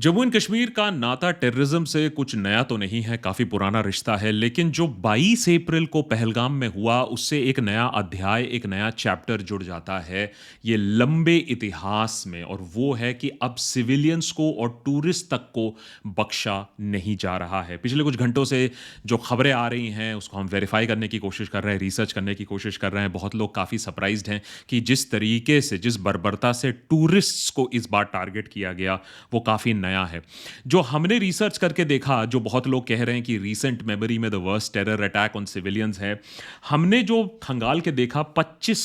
Jammu and Kashmir का नाता terrorism से कुछ नया तो नहीं है, काफ़ी पुराना रिश्ता है। लेकिन जो 22 अप्रैल को पहलगाम में हुआ, उससे एक नया अध्याय, एक नया चैप्टर जुड़ जाता है ये लंबे इतिहास में, और वो है कि अब सिविलियंस को और टूरिस्ट तक को बख्शा नहीं जा रहा है। पिछले कुछ घंटों से जो खबरें आ रही हैं उसको हम वेरीफाई करने की कोशिश कर रहे हैं, रिसर्च करने की कोशिश कर रहे हैं। बहुत लोग काफ़ी सरप्राइज्ड हैं कि जिस तरीके से, जिस बर्बरता से टूरिस्ट्स को इस बार टारगेट किया गया, वो काफ़ी नया है। जो हमने रिसर्च करके देखा, जो बहुत लोग कह रहे हैं कि रीसेंट मेमोरी में the worst terror attack on civilians है, हमने जो खंगाल के देखा 25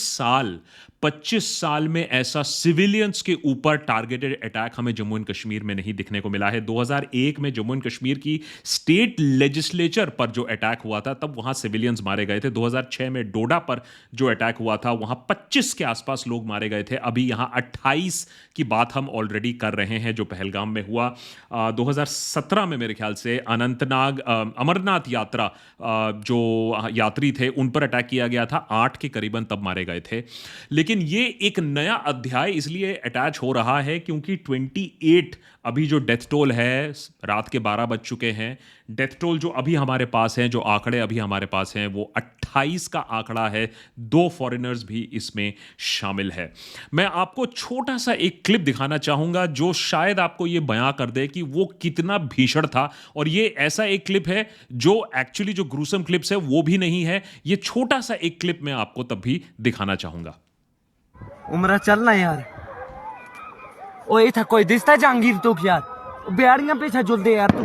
साल में ऐसा सिविलियंस के ऊपर टारगेटेड अटैक हमें जम्मू एंड कश्मीर में नहीं दिखने को मिला है। 2001 में जम्मू एंड कश्मीर की स्टेट लेजिस्लेचर पर जो अटैक हुआ था, तब वहां सिविलियंस मारे गए थे। 2006 में डोडा पर जो अटैक हुआ था, वहां 25 के आसपास लोग मारे गए थे। अभी यहां 28 की बात हम ऑलरेडी कर रहे हैं, जो पहलगाम में हुआ। 2017 में मेरे ख्याल से अनंतनाग अमरनाथ यात्रा जो यात्री थे उन पर अटैक किया गया था, 8 के करीबन तब मारे गए थे। लेकिन ये एक नया अध्याय इसलिए अटैच हो रहा है क्योंकि 28 अभी जो डेथ टोल है, रात के 12 बज चुके हैं। डेथ टोल जो अभी हमारे पास हैं, जो आंकड़े अभी हमारे पास हैं, वो 28 का आंकड़ा है। 2 फॉरेनर्स भी इसमें शामिल है। मैं आपको छोटा सा एक क्लिप दिखाना चाहूंगा जो शायद आपको ये बयां कर दे कि वो कितना भीषण था। और ये ऐसा एक क्लिप है जो एक्चुअली जो ग्रूसम क्लिप्स है वो भी नहीं है। ये छोटा सा एक क्लिप मैं आपको तब भी दिखाना चाहूंगा। उमरा चलना यार। ओ ये था कोई दिसता जहांगीर तो यार बिहारियां पीछे जुलदे यार तू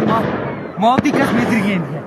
मौत ही कसम इधर गेंद है।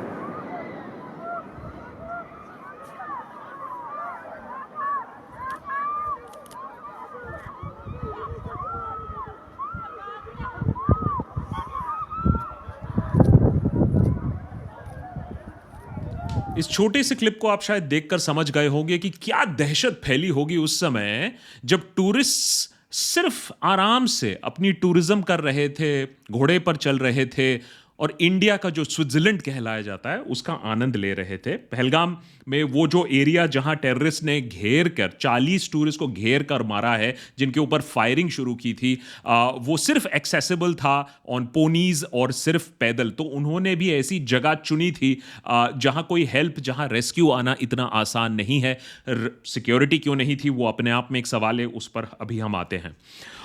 इस छोटे से क्लिप को आप शायद देखकर समझ गए होंगे कि क्या दहशत फैली होगी उस समय जब टूरिस्ट सिर्फ आराम से अपनी टूरिज्म कर रहे थे, घोड़े पर चल रहे थे और इंडिया का जो स्विट्जरलैंड कहलाया जाता है उसका आनंद ले रहे थे। पहलगाम में वो जो एरिया जहां टेररिस्ट ने घेर कर 40 टूरिस्ट को घेर कर मारा है, जिनके ऊपर फायरिंग शुरू की थी, वो सिर्फ एक्सेसिबल था ऑन पोनीज और सिर्फ पैदल। तो उन्होंने भी ऐसी जगह चुनी थी जहां कोई हेल्प, जहां रेस्क्यू आना इतना आसान नहीं है। सिक्योरिटी क्यों नहीं थी वो अपने आप में एक सवाल है, उस पर अभी हम आते हैं।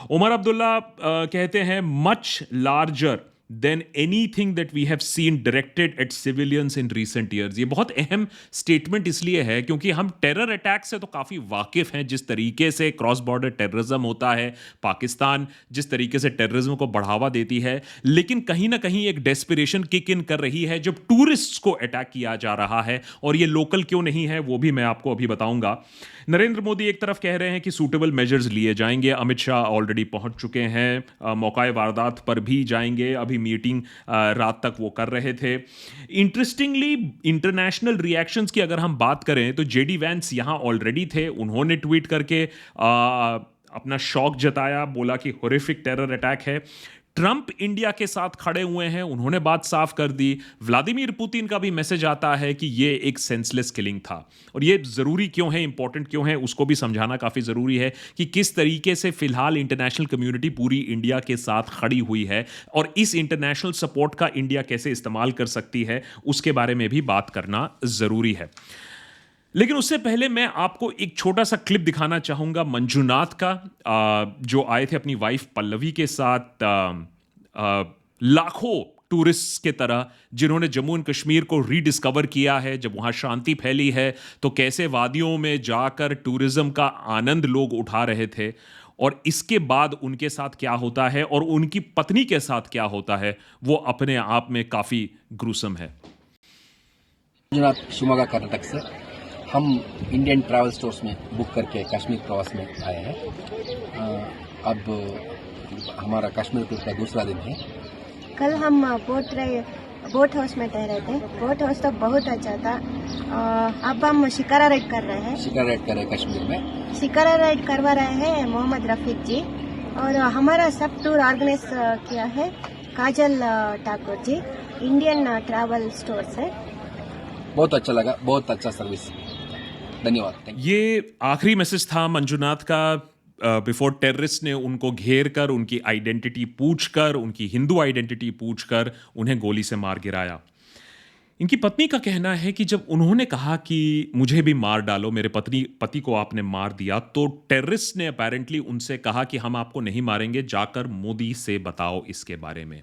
उमर अब्दुल्ला कहते हैं much larger than anything that we have seen directed at civilians in recent years। ये बहुत अहम स्टेटमेंट इसलिए है क्योंकि हम टेरर अटैक से तो काफ़ी वाकिफ़ हैं, जिस तरीके से क्रॉस बॉर्डर टेररिज्म होता है, पाकिस्तान जिस तरीके से टेररिज्म को बढ़ावा देती है। लेकिन कहीं ना कहीं एक डेस्पिरेशन किक इन कर रही है जब टूरिस्ट्स को अटैक किया जा रहा है, और ये लोकल क्यों नहीं है वो भी मैं आपको अभी बताऊंगा। नरेंद्र मोदी एक तरफ कह रहे हैं कि सूटेबल मेजर्स लिए जाएंगे, अमित शाह ऑलरेडी पहुंच चुके हैं, मौकाए वारदात पर भी जाएंगे, अभी मीटिंग रात तक वो कर रहे थे। इंटरेस्टिंगली इंटरनेशनल रिएक्शंस की अगर हम बात करें तो जेडी वैंस यहां ऑलरेडी थे। उन्होंने ट्वीट करके अपना शौक जताया, बोला कि हॉरिफिक टेरर अटैक है। ट्रंप इंडिया के साथ खड़े हुए हैं, उन्होंने बात साफ कर दी। व्लादिमीर पुतिन का भी मैसेज आता है कि ये एक सेंसलेस किलिंग था। और ये जरूरी क्यों है, इंपॉर्टेंट क्यों है, उसको भी समझाना काफी जरूरी है कि किस तरीके से फिलहाल इंटरनेशनल कम्युनिटी पूरी इंडिया के साथ खड़ी हुई है और इस इंटरनेशनल सपोर्ट का इंडिया कैसे इस्तेमाल कर सकती है, उसके बारे में भी बात करना जरूरी है। लेकिन उससे पहले मैं आपको एक छोटा सा क्लिप दिखाना चाहूंगा मंजुनाथ का, जो आए थे अपनी वाइफ पल्लवी के साथ, लाखों टूरिस्ट के तरह जिन्होंने जम्मू एंड कश्मीर को रीडिस्कवर किया है। जब वहाँ शांति फैली है तो कैसे वादियों में जाकर टूरिज्म का आनंद लोग उठा रहे थे, और इसके बाद उनके साथ क्या होता है और उनकी पत्नी के साथ क्या होता है, वो अपने आप में काफ़ी ग्रूसम है। मंजुनाथ शिवमोगा कर्नाटक से हम इंडियन ट्रैवल स्टोर्स में बुक करके कश्मीर प्रवास में आए हैं। अब हमारा कश्मीर टूर का दूसरा दिन है। कल हम बोट हाउस में ठहरे थे। बोट हाउस तो बहुत अच्छा था। अब हम शिकारा राइड कर रहे हैं। शिकारा राइड कर रहे हैं कश्मीर में। शिकारा राइड करवा रहे हैं मोहम्मद रफीक जी, और हमारा सब टूर ऑर्गेनाइज किया है काजल Thakur ji, Indian travel store से। बहुत अच्छा लगा, बहुत अच्छा सर्विस, धन्यवाद। ये आखिरी मैसेज था मंजुनाथ का। बिफोर टेररिस्ट ने उनको घेर कर, उनकी आइडेंटिटी पूछकर, उनकी हिंदू आइडेंटिटी पूछकर उन्हें गोली से मार गिराया। इनकी पत्नी का कहना है कि जब उन्होंने कहा कि मुझे भी मार डालो, मेरे पति को आपने मार दिया, तो टेररिस्ट ने अपेरेंटली उनसे कहा कि हम आपको नहीं मारेंगे, जाकर मोदी से बताओ इसके बारे में।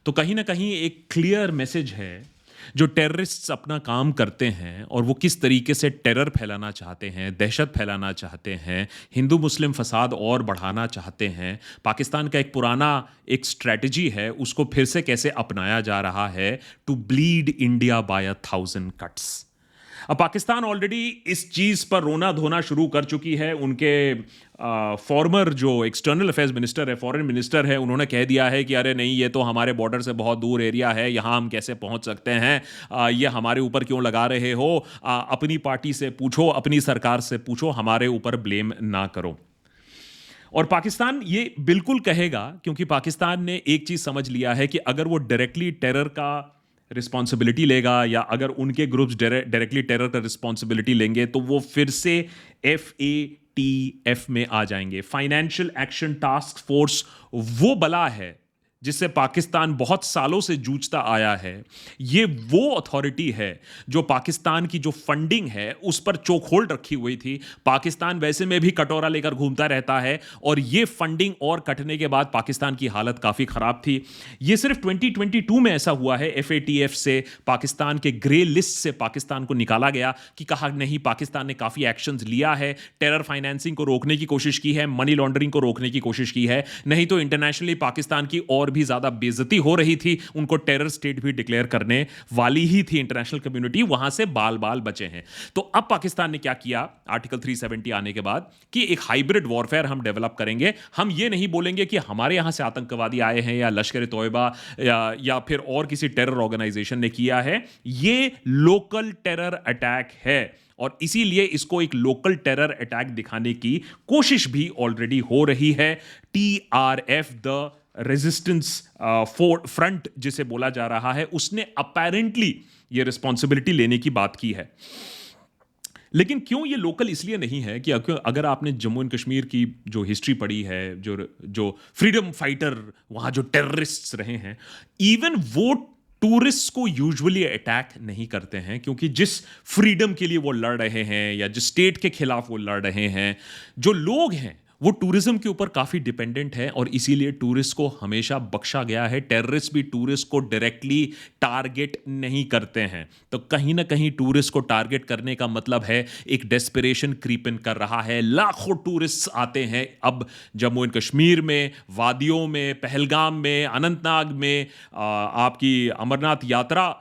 तो कहीं ना कहीं एक क्लियर मैसेज है जो टेररिस्ट्स अपना काम करते हैं और वो किस तरीके से टेरर फैलाना चाहते हैं, दहशत फैलाना चाहते हैं, हिंदू मुस्लिम फसाद और बढ़ाना चाहते हैं। पाकिस्तान का एक पुराना एक स्ट्रैटेजी है, उसको फिर से कैसे अपनाया जा रहा है, to bleed India by 1000 cuts. अब पाकिस्तान ऑलरेडी इस चीज़ पर रोना धोना शुरू कर चुकी है। उनके फॉर्मर जो एक्सटर्नल अफेयर्स मिनिस्टर है, फॉरेन मिनिस्टर है, उन्होंने कह दिया है कि अरे नहीं, ये तो हमारे बॉर्डर से बहुत दूर एरिया है, यहाँ हम कैसे पहुँच सकते हैं, ये हमारे ऊपर क्यों लगा रहे हो, अपनी पार्टी से पूछो, अपनी सरकार से पूछो, हमारे ऊपर ब्लेम ना करो। और पाकिस्तान ये बिल्कुल कहेगा, क्योंकि पाकिस्तान ने एक चीज़ समझ लिया है कि अगर वो डायरेक्टली टेरर का रिस्पॉन्सिबिलिटी लेगा या अगर उनके ग्रुप्स डायरेक्टली टेरर का रिस्पॉन्सिबिलिटी लेंगे तो वो फिर से FATF में आ जाएंगे। फाइनेंशियल एक्शन टास्क फोर्स वो बला है जिससे पाकिस्तान बहुत सालों से जूझता आया है। ये वो अथॉरिटी है जो पाकिस्तान की जो फंडिंग है उस पर चोक होल्ड रखी हुई थी। पाकिस्तान वैसे में भी कटोरा लेकर घूमता रहता है और ये फंडिंग और कटने के बाद पाकिस्तान की हालत काफ़ी ख़राब थी। ये सिर्फ 2022 में ऐसा हुआ है, FATF से पाकिस्तान के ग्रे लिस्ट से पाकिस्तान को निकाला गया कि कहा नहीं, पाकिस्तान ने काफ़ी एक्शंस लिया है, टेरर फाइनेंसिंग को रोकने की कोशिश की है, मनी लॉन्ड्रिंग को रोकने की कोशिश की है, नहीं तो इंटरनेशनली पाकिस्तान की और भी ज्यादा बेइज्जती हो रही थी, उनको टेरर स्टेट भी डिक्लेयर करने वाली ही थी इंटरनेशनल कम्युनिटी, वहां से बाल बाल बचे हैं। तो अब पाकिस्तान ने क्या किया आर्टिकल 370 आने के बाद कि एक हाइब्रिड वॉरफेयर हम डेवलप करेंगे। हम ये नहीं बोलेंगे कि हमारे यहां से आतंकवादी आए हैं या लश्कर तोयबा या फिर और किसी टेरर ऑर्गेनाइजेशन ने किया है, ये लोकल टेरर अटैक है और इसीलिए इसको एक लोकल टेरर अटैक दिखाने की कोशिश भी ऑलरेडी हो रही है। TRF द रेजिस्टेंस फ्रंट जिसे बोला जा रहा है, उसने अपेरेंटली ये रिस्पॉन्सिबिलिटी लेने की बात की है। लेकिन क्यों ये लोकल इसलिए नहीं है कि अगर आपने जम्मू एंड कश्मीर की जो हिस्ट्री पढ़ी है, जो फ्रीडम फाइटर वहां जो टेररिस्ट्स रहे हैं, इवन वो टूरिस्ट को यूजुअली अटैक नहीं करते हैं, क्योंकि जिस फ्रीडम के लिए वो लड़ रहे हैं या जिस स्टेट के खिलाफ वो लड़ रहे हैं, जो लोग हैं वो टूरिज्म के ऊपर काफ़ी डिपेंडेंट है और इसीलिए टूरिस्ट को हमेशा बख्शा गया है। टेररिस्ट भी टूरिस्ट को डायरेक्टली टारगेट नहीं करते हैं। तो कहीं ना कहीं टूरिस्ट को टारगेट करने का मतलब है एक डेस्परेशन क्रीप इन कर रहा है। लाखों टूरिस्ट आते हैं अब जम्मू एंड कश्मीर में, वादियों में, पहलगाम में, अनंतनाग में। आपकी अमरनाथ यात्रा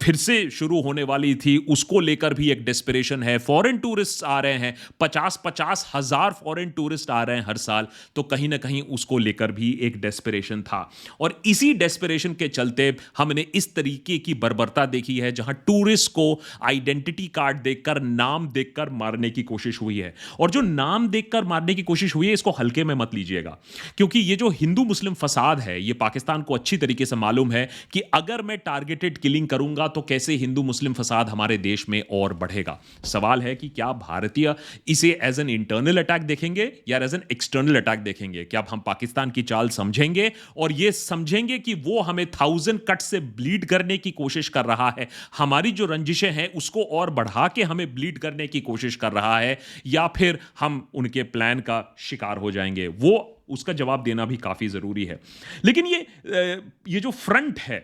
फिर से शुरू होने वाली थी, उसको लेकर भी एक डेस्परेशन है। फॉरेन टूरिस्ट आ रहे हैं, 50-50 हजार फॉरेन टूरिस्ट आ रहे हैं हर साल, तो कहीं ना कहीं उसको लेकर भी एक डेस्परेशन था। और इसी डेस्परेशन के चलते हमने इस तरीके की बर्बरता देखी है जहां टूरिस्ट को आइडेंटिटी कार्ड देखकर, नाम देखकर मारने की कोशिश हुई है। और जो नाम देखकर मारने की कोशिश हुई है, इसको हल्के में मत लीजिएगा, क्योंकि ये जो हिंदू मुस्लिम फसाद है, ये पाकिस्तान को अच्छी तरीके से मालूम है कि अगर मैं टारगेटेड किलिंग करूंगा तो कैसे हिंदू मुस्लिम फसाद हमारे देश में और बढ़ेगा। सवाल है कि क्या भारतीय इसे एज एन इंटरनल अटैक देखेंगे या एज एन एक्सटर्नल अटैक देखेंगे? क्या हम पाकिस्तान की चाल समझेंगे और ये समझेंगे कि वो हमें 1000 कट से ब्लीड करने की कोशिश कर रहा है, हमारी जो रंजिशें हैं उसको और बढ़ा के हमें ब्लीड करने की कोशिश कर रहा है, या फिर हम उनके प्लान का शिकार हो जाएंगे? वो उसका जवाब देना भी काफी जरूरी है। लेकिन ये जो फ्रंट है,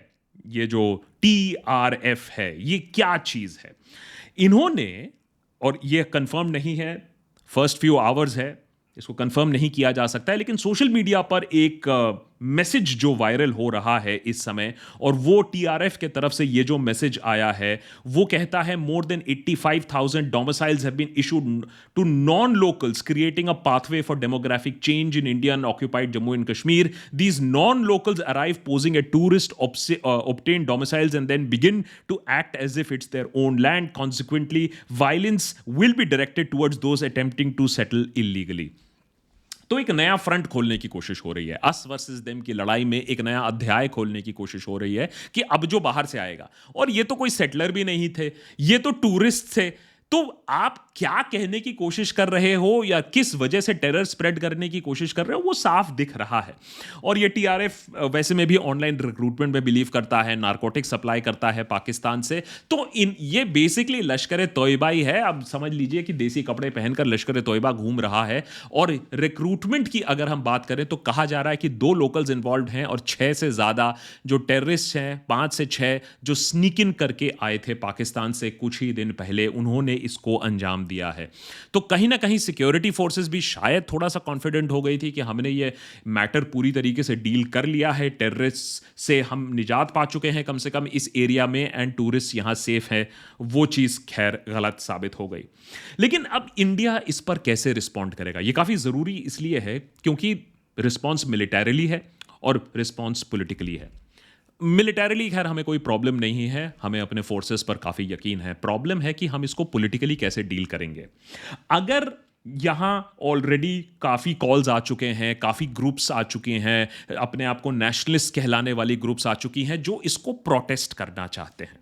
ये जो TRF है, ये क्या चीज है? इन्होंने, और ये कंफर्म नहीं है, फर्स्ट फ्यू आवर्स है, इसको कंफर्म नहीं किया जा सकता है, लेकिन सोशल मीडिया पर एक मैसेज जो वायरल हो रहा है इस समय, और वो TRF के तरफ से ये जो मैसेज आया है वो कहता है more than 85,000 domiciles have been issued to non locals creating a pathway for demographic change in Indian occupied Jammu and Kashmir. These non locals arrive posing a tourist obtain domiciles and then begin to act as if it's their own land. Consequently, violence will be directed towards those attempting to settle illegally. तो एक नया front खोलने की कोशिश हो रही है, us versus them की लड़ाई में एक नया अध्याय खोलने की कोशिश हो रही है कि अब जो बाहर से आएगा, और ये तो कोई सेटलर भी नहीं थे, ये तो टूरिस्ट थे, तो आप क्या कहने की कोशिश कर रहे हो या किस वजह से टेरर स्प्रेड करने की कोशिश कर रहे हो वो साफ दिख रहा है। और ये टीआरएफ वैसे में भी ऑनलाइन रिक्रूटमेंट में बिलीव करता है, नारकोटिक सप्लाई करता है पाकिस्तान से। तो इन ये बेसिकली लश्कर तोयबा ही है। अब समझ लीजिए कि देसी कपड़े पहनकर लश्कर तोयबा घूम रहा है। और रिक्रूटमेंट की अगर हम बात करें तो कहा जा रहा है कि 2 लोकल्स इन्वॉल्व हैं और 6 से ज्यादा जो टेररिस्ट हैं, 5 से 6 जो स्नीक इन करके आए थे पाकिस्तान से कुछ ही दिन पहले, उन्होंने इसको अंजाम दिया है। तो कहीं ना कहीं सिक्योरिटी फोर्सेस भी शायद थोड़ा सा कॉन्फिडेंट हो गई थी कि हमने ये मैटर पूरी तरीके से डील कर लिया है, टेररिस्ट से हम निजात पा चुके हैं कम से कम इस एरिया में, एंड टूरिस्ट यहां सेफ है। वो चीज खैर गलत साबित हो गई। लेकिन अब इंडिया इस पर कैसे रिस्पॉन्ड करेगा, ये काफी जरूरी इसलिए है क्योंकि रिस्पॉन्स मिलिटरीली है और रिस्पॉन्स पॉलिटिकली है। मिलिटरीली खैर हमें कोई प्रॉब्लम नहीं है, हमें अपने फोर्सेस पर काफ़ी यकीन है। प्रॉब्लम है कि हम इसको पॉलिटिकली कैसे डील करेंगे। अगर यहाँ ऑलरेडी काफ़ी कॉल्स आ चुके हैं, काफ़ी ग्रुप्स आ चुके हैं, अपने आप को नेशनलिस्ट कहलाने वाली ग्रुप्स आ चुकी हैं जो इसको प्रोटेस्ट करना चाहते हैं,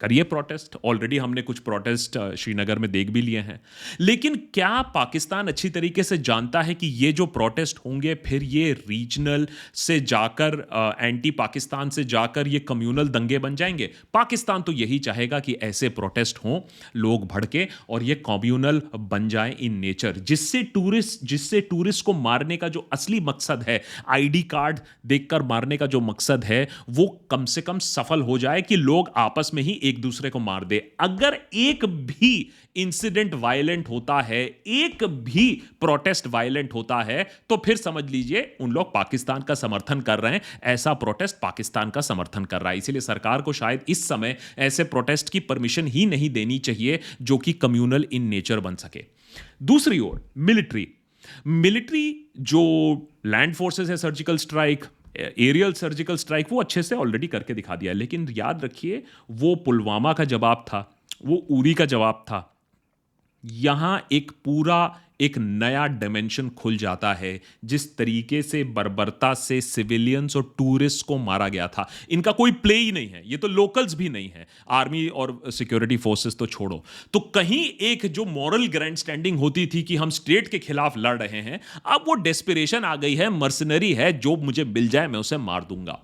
करिए प्रोटेस्ट। ऑलरेडी हमने कुछ प्रोटेस्ट श्रीनगर में देख भी लिए हैं। लेकिन क्या पाकिस्तान अच्छी तरीके से जानता है कि ये जो प्रोटेस्ट होंगे फिर ये रीजनल से जाकर एंटी पाकिस्तान से जाकर ये कम्युनल दंगे बन जाएंगे? पाकिस्तान तो यही चाहेगा कि ऐसे प्रोटेस्ट हों, लोग भड़के और ये कम्युनल बन जाए इन नेचर, जिससे टूरिस्ट को मारने का जो असली मकसद है, आईडी कार्ड देखकर मारने का जो मकसद है, वो कम से कम सफल हो जाए कि लोग आपस में ही एक दूसरे को मार दे। अगर एक भी इंसिडेंट वायलेंट होता है, एक भी प्रोटेस्ट वायलेंट होता है, तो फिर समझ लीजिए उन लोग पाकिस्तान का समर्थन कर रहे हैं। ऐसा प्रोटेस्ट पाकिस्तान का समर्थन कर रहा है। इसीलिए सरकार को शायद इस समय ऐसे प्रोटेस्ट की परमिशन ही नहीं देनी चाहिए जो कि कम्युनल इन नेचर बन सके। दूसरी ओर मिलिट्री जो लैंड फोर्सेस है, surgical strike, aerial surgical strike, वो अच्छे से ऑलरेडी करके दिखा दिया है। लेकिन याद रखिए वो पुलवामा का जवाब था, वो उरी का जवाब था। यहां एक नया डायमेंशन खुल जाता है। जिस तरीके से बर्बरता से सिविलियंस और टूरिस्ट को मारा गया था, इनका कोई प्ले ही नहीं है। ये तो लोकल्स भी नहीं है, आर्मी और सिक्योरिटी फोर्सेस तो छोड़ो। तो कहीं एक जो मॉरल ग्रैंड स्टैंडिंग होती थी कि हम स्टेट के खिलाफ लड़ रहे हैं, अब वो डेस्पिरेशन आ गई है, मर्सनरी है, जो मुझे मिल जाए मैं उसे मार दूंगा।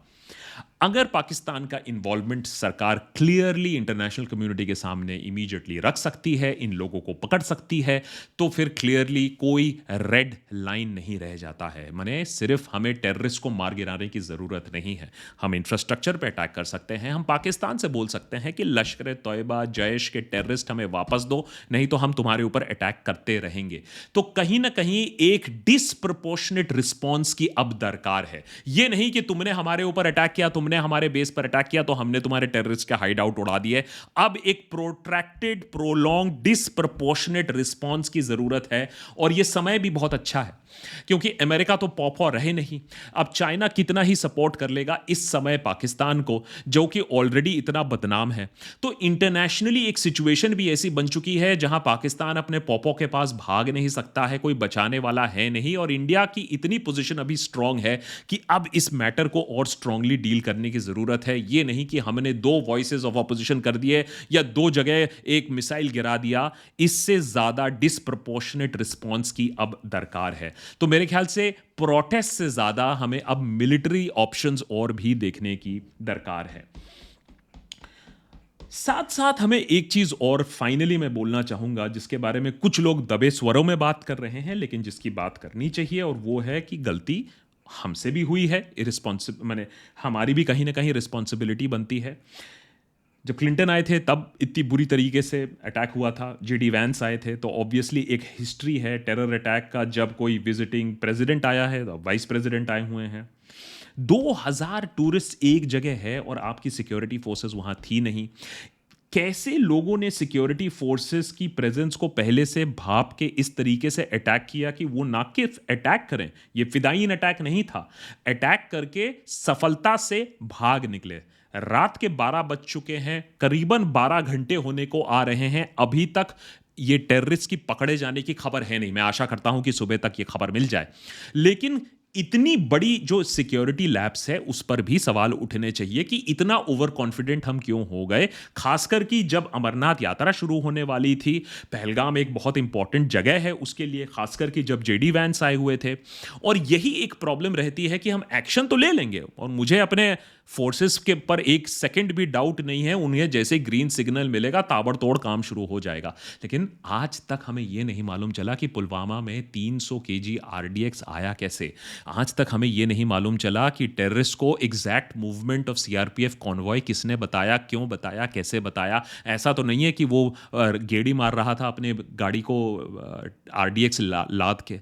अगर पाकिस्तान का इन्वॉल्वमेंट सरकार क्लियरली इंटरनेशनल कम्युनिटी के सामने इमीडिएटली रख सकती है, इन लोगों को पकड़ सकती है, तो फिर क्लियरली कोई रेड लाइन नहीं रह जाता है। माने सिर्फ हमें टेररिस्ट को मार गिराने की ज़रूरत नहीं है, हम इंफ्रास्ट्रक्चर पे अटैक कर सकते हैं। हम पाकिस्तान से बोल सकते हैं कि लश्कर तोयबा, जैश के टेररिस्ट हमें वापस दो, नहीं तो हम तुम्हारे ऊपर अटैक करते रहेंगे। तो कहीं ना कहीं एक डिसप्रपोर्शनेट रिस्पॉन्स की अब दरकार है। यह नहीं कि तुमने हमारे ऊपर अटैक किया, तुमने हमारे बेस पर अटैक किया तो हमने तुम्हारे टेररिस्ट के हाइड आउट उड़ा दिए। अब एक प्रोट्रैक्टेड, प्रोलॉन्ग, डिसप्रपोर्शनेट रिस्पॉन्स की जरूरत है। और यह समय भी बहुत अच्छा है क्योंकि अमेरिका तो पॉपॉ रहे नहीं। अब चाइना कितना ही सपोर्ट कर लेगा इस समय पाकिस्तान को, जो कि ऑलरेडी इतना बदनाम है। तो इंटरनेशनली एक सिचुएशन भी ऐसी बन चुकी है जहां पाकिस्तान अपने पॉपॉ के पास भाग नहीं सकता है, कोई बचाने वाला है नहीं। और इंडिया की इतनी पोजीशन अभी स्ट्रांग है कि अब इस मैटर को और स्ट्रांगली डील करने की जरूरत है। यह नहीं कि हमने 2 वॉइसेस ऑफ ऑपोजिशन कर दिए या 2 जगह एक मिसाइल गिरा दिया। इससे ज्यादा डिसप्रपोर्शनेट रिस्पॉन्स की अब दरकार है। तो मेरे ख्याल से प्रोटेस्ट से ज्यादा हमें अब मिलिट्री ऑप्शंस और भी देखने की दरकार है। साथ साथ हमें एक चीज और फाइनली मैं बोलना चाहूंगा, जिसके बारे में कुछ लोग दबे स्वरों में बात कर रहे हैं, लेकिन जिसकी बात करनी चाहिए, और वो है कि गलती हमसे भी हुई है। माने हमारी भी कहीं ना कहीं रिस्पॉन्सिबिलिटी बनती है। जब क्लिंटन आए थे तब इतनी बुरी तरीके से अटैक हुआ था, जेडी वैंस आए थे, तो ऑब्वियसली एक हिस्ट्री है टेरर अटैक का। जब कोई विजिटिंग प्रेसिडेंट आया है तो वाइस प्रेसिडेंट आए हुए हैं। 2000 टूरिस्ट एक जगह है और आपकी सिक्योरिटी फोर्सेस वहां थी नहीं। कैसे लोगों ने सिक्योरिटी फोर्सेस की प्रेजेंस को पहले से भाप के इस तरीके से अटैक किया कि वो ना सिर्फ अटैक करें, ये फिदायीन अटैक नहीं था, अटैक करके सफलता से भाग निकले। रात के 12 बज चुके हैं, करीबन 12 घंटे होने को आ रहे हैं, अभी तक ये टेररिस्ट की पकड़े जाने की खबर है नहीं। मैं आशा करता हूं कि सुबह तक ये खबर मिल जाए। लेकिन इतनी बड़ी जो सिक्योरिटी लैप्स है उस पर भी सवाल उठने चाहिए कि इतना ओवर कॉन्फिडेंट हम क्यों हो गए, खासकर कि जब अमरनाथ यात्रा शुरू होने वाली थी। पहलगाम एक बहुत इंपॉर्टेंट जगह है उसके लिए, खासकर कि जब जेडी वैंस आए हुए थे। और यही एक प्रॉब्लम रहती है कि हम एक्शन तो ले लेंगे, और मुझे अपने फोर्सेस के पर एक सेकंड भी डाउट नहीं है, उन्हें जैसे ग्रीन सिग्नल मिलेगा ताबड़तोड़ काम शुरू हो जाएगा। लेकिन आज तक हमें यह नहीं मालूम चला कि पुलवामा में 300 केजी आरडीएक्स आया कैसे। आज तक हमें यह नहीं मालूम चला कि टेररिस्ट को exact movement of CRPF convoy किसने बताया, क्यों बताया, कैसे बताया। ऐसा तो नहीं है कि वो गेड़ी मार रहा था अपने गाड़ी को आरडीएक्स लाद के।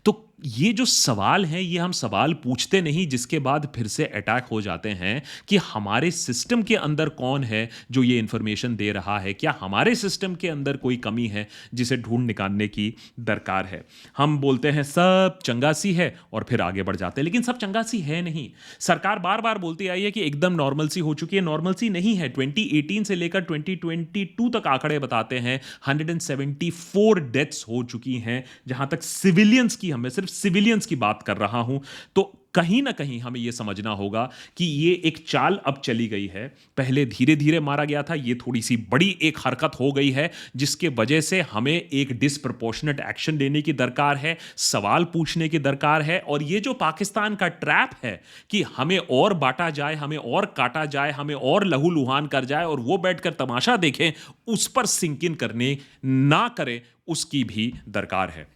तो ये जो सवाल हैं ये हम सवाल पूछते नहीं, जिसके बाद फिर से अटैक हो जाते हैं कि हमारे सिस्टम के अंदर कौन है जो ये इंफॉर्मेशन दे रहा है, क्या हमारे सिस्टम के अंदर कोई कमी है जिसे ढूंढ निकालने की दरकार है। हम बोलते हैं सब चंगासी है और फिर आगे बढ़ जाते हैं, लेकिन सब चंगासी है नहीं। सरकार बार बार बोलती आई है कि एकदम नॉर्मलसी हो चुकी है, नॉर्मलसी नहीं है। 2018 से लेकर 2022 तक आंकड़े बताते हैं 174 डेथ्स हो चुकी हैं, जहां तक सिविलियंस की, हमें सिर्फ सिविलियंस की बात कर रहा हूं। तो कहीं ना कहीं हमें यह समझना होगा कि ये एक चाल अब चली गई है। पहले धीरे धीरे मारा गया था, ये थोड़ी सी बड़ी एक हरकत हो गई है, जिसके वजह से हमें एक डिसप्रपोर्शनेट एक्शन लेने की दरकार है, सवाल पूछने की दरकार है। और ये जो पाकिस्तान का ट्रैप है कि हमें और बांटा जाए, हमें और काटा जाए, हमें और लहूलुहान कर जाए और वो बैठकर तमाशा देखें, उस पर सिंक इन करने ना करें, उसकी भी दरकार है।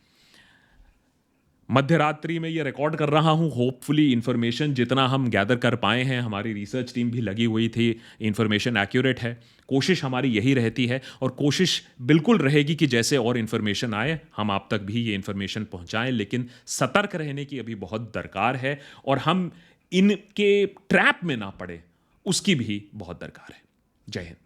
मध्य रात्रि में ये रिकॉर्ड कर रहा हूँ। होपफुली इन्फॉर्मेशन जितना हम गैदर कर पाए हैं, हमारी रिसर्च टीम भी लगी हुई थी, इन्फॉर्मेशन एक्यूरेट है। कोशिश हमारी यही रहती है और कोशिश बिल्कुल रहेगी कि जैसे और इन्फॉर्मेशन आए हम आप तक भी ये इन्फॉर्मेशन पहुँचाएं, लेकिन सतर्क रहने की अभी बहुत दरकार है और हम इनके ट्रैप में ना पड़े, उसकी भी बहुत दरकार है। जय हिंद।